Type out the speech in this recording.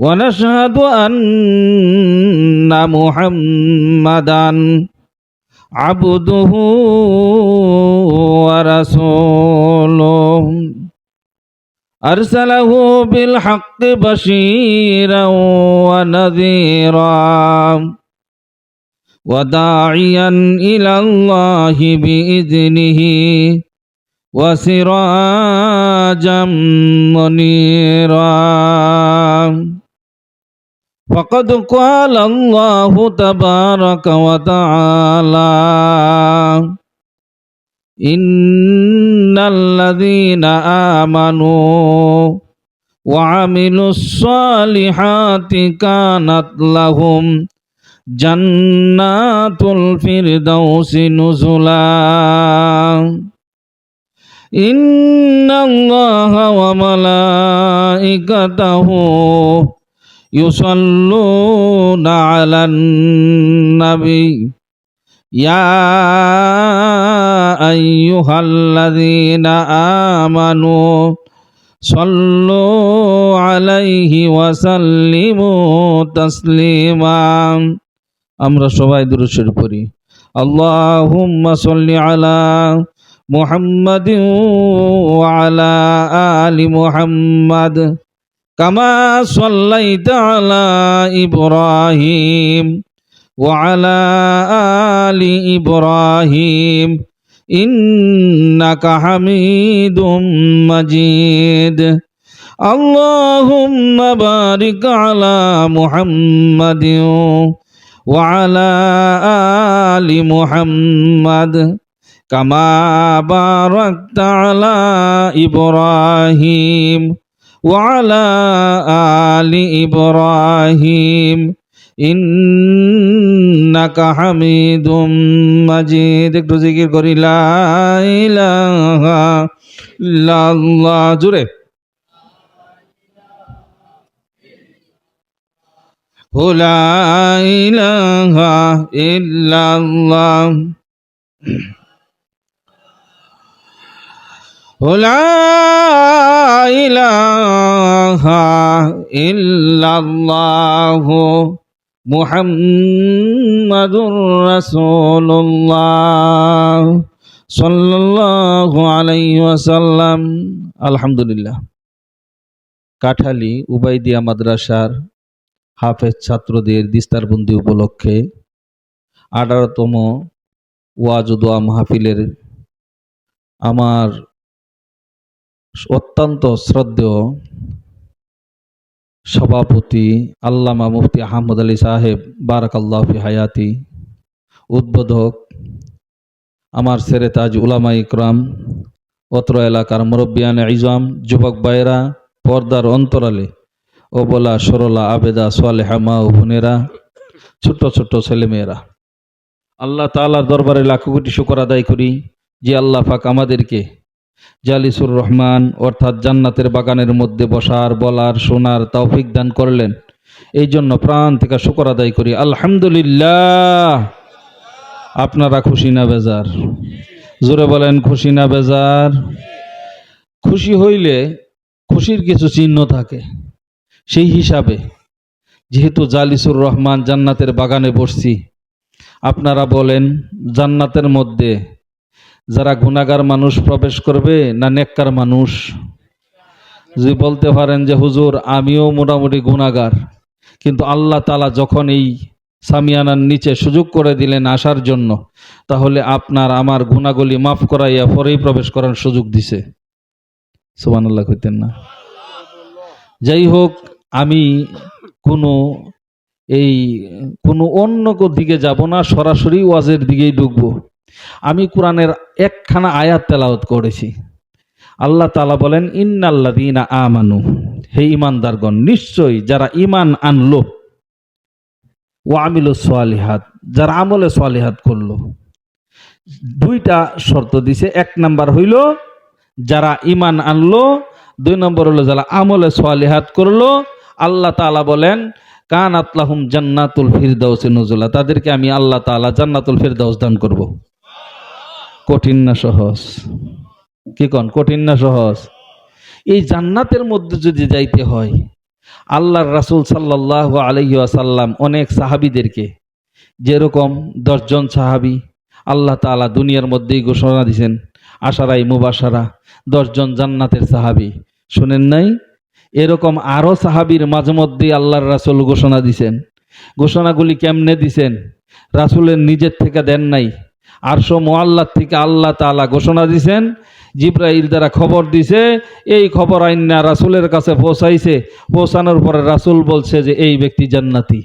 ونشهد أن محمدا عبده ورسوله أرسله بالحق بشيرا ونذيرا وداعيا إلى الله بإذنه وسراجا منيرا فقد قال الله تبارك وتعالى إن الذين آمنوا وعملوا الصالحات كانت لهم جنات الفردوس نزلا إن الله وملائكته يصلون على النبي يا أيها الذين آمنوا صلوا عليه وسلموا تسليما আমরা সবাই দুরূদ শরীফ পড়ি আল্লাহুম্মা সাল্লি আলা মুহাম্মাদিন ওয়া আলা আলি মুহাম্মাদ কামা সাল্লাইতা আলা ইব্রাহিম ওয়া আলা আলি ইব্রাহিম ইন্নাকা হামিদুম মাজিদ আল্লাহুম্মা বারিক আলা মুহাম্মাদিন ওয়া আলা আলি মুহাম্মাদ কামা বারাকতা আলা ইব্রাহিম ওয়া আলা আলি ইব্রাহিম ইন্নাকা হামিদুম মাজিদ। একটু জিকির করি লা ইলাহা ইল্লাল্লাহ জোরে লা ইলাহা ইল্লাল্লাহ লা ইলাহা ইল্লাল্লাহ মুহাম্মাদুর রাসূলুল্লাহ সাল্লাল্লাহু আলাইহি ওয়াসাল্লাম। আলহামদুলিল্লাহ। কাঠালী উবাইদিয়া মাদ্রাসার হাফেজ ছাত্রদের দিস্তারবন্দি উপলক্ষে 18তম ওয়াজ ও দোয়া মাহফিলের আমার অত্যন্ত শ্রদ্ধেয় সভাপতি আল্লামা মুফতি আহমদ আলী সাহেব বারাকাল্লাহু ফি হায়াতি, উদ্বোধক আমার সেরে তাজ উলামা ইকরাম, অত্র এলাকার মুরব্বিয়ানে ইজাম, যুবক ভাইয়েরা, পর্দার অন্তরালে ও বলা সরলা আবেদা সোয়ালেহা মা ও বোনেরা, ছোট্ট ছোট্ট ছেলেমেয়েরা, আল্লাহ তাআলার দরবারে লাখো কোটি শুকর আদায় করি যে আল্লাহ পাক আমাদেরকে জালিসুর রহমান অর্থাৎ জান্নাতের বাগানের মধ্যে বসার, বলার, শোনার তৌফিক দান করলেন। এই জন্য প্রাণ থেকে শুকর আদায় করি আলহামদুলিল্লাহ। আপনারা খুশি না বেজার? জোরে বলেন খুশি না বেজার? খুশি হইলে খুশির কিছু চিহ্ন থাকে। সেই হিসাবে যেহেতু জালিসুর রহমান জান্নাতের বাগানে বসছি, আপনারা বলেন জান্নাতের মধ্যে যারা গুনাহগার মানুষ প্রবেশ করবে না নেককার মানুষ? যদি বলতে পারেন যে হুজুর আমিও মোটামুটি গুনাহগার, কিন্তু আল্লাহ তাআলা যখন এই সামিয়ানার নিচে সুযোগ করে দিলেন আসার জন্য, তাহলে আপনার আমার গুনাহগুলি মাফ করাইয়া পরেই প্রবেশ করার সুযোগ দিছে। সুবহানাল্লাহ কইতেন না? যাই হোক, আমি কোনো অন্য দিকে যাব না, সরাসরি ওয়াজের দিকেই ঢুকবো। আমি কোরআনের একখানা আয়াত তেলাওয়াত করেছি। আল্লাহ তাআলা বলেন ইন্নাল্লাযীনা আমানু, হে ঈমানদারগণ, নিশ্চয়ই যারা ঈমান আনলো, ওয়া আমিলুস সালিহাত, যারা আমলে সালিহাত করলো। দুইটা শর্ত দিছে। এক নাম্বার হইল যারা ঈমান আনলো, দুই নম্বর হলো যারা আমলে সালিহাত করলো। আল্লাহ তাআলা বলেন কানাত লাহুম জান্নাতুল ফিরদাউস নুজুলা, তাদেরকে আমি আল্লাহ তাআলা জান্নাতুল ফিরদাউস দান করব। কঠিন না সহজ? কি কোন, কঠিন না সহজ? এই জান্নাতের মধ্যে যদি যাইতে হয় আল্লাহর রাসূল সাল্লাল্লাহু আলাইহি ওয়াসাল্লাম অনেক সাহাবীদেরকে, যেরকম 10 জন সাহাবী আল্লাহ তাআলা দুনিয়ার মধ্যেই ঘোষণা দিয়েছেন আশারাই মুবাশশারা, 10 জন জান্নাতের সাহাবী, শুনেন নাই? এরকম আরো সাহাবীর মাঝে মধ্যে আল্লাহর রাসূল ঘোষণা দিয়েছেন। ঘোষণাগুলি কেমনে দিছেন? রাসূলের নিজের থেকে দেন নাই, আরশ মুআল্লার থেকে আল্লাহ তাআলা ঘোষণা দিছেন, জিবরাইল দ্বারা খবর দিছে, এই খবর আইনা রাসূলের কাছে পৌঁছাইছে, পৌঁছানোর পরে রাসূল বলছে যে এই ব্যক্তি জান্নাতি।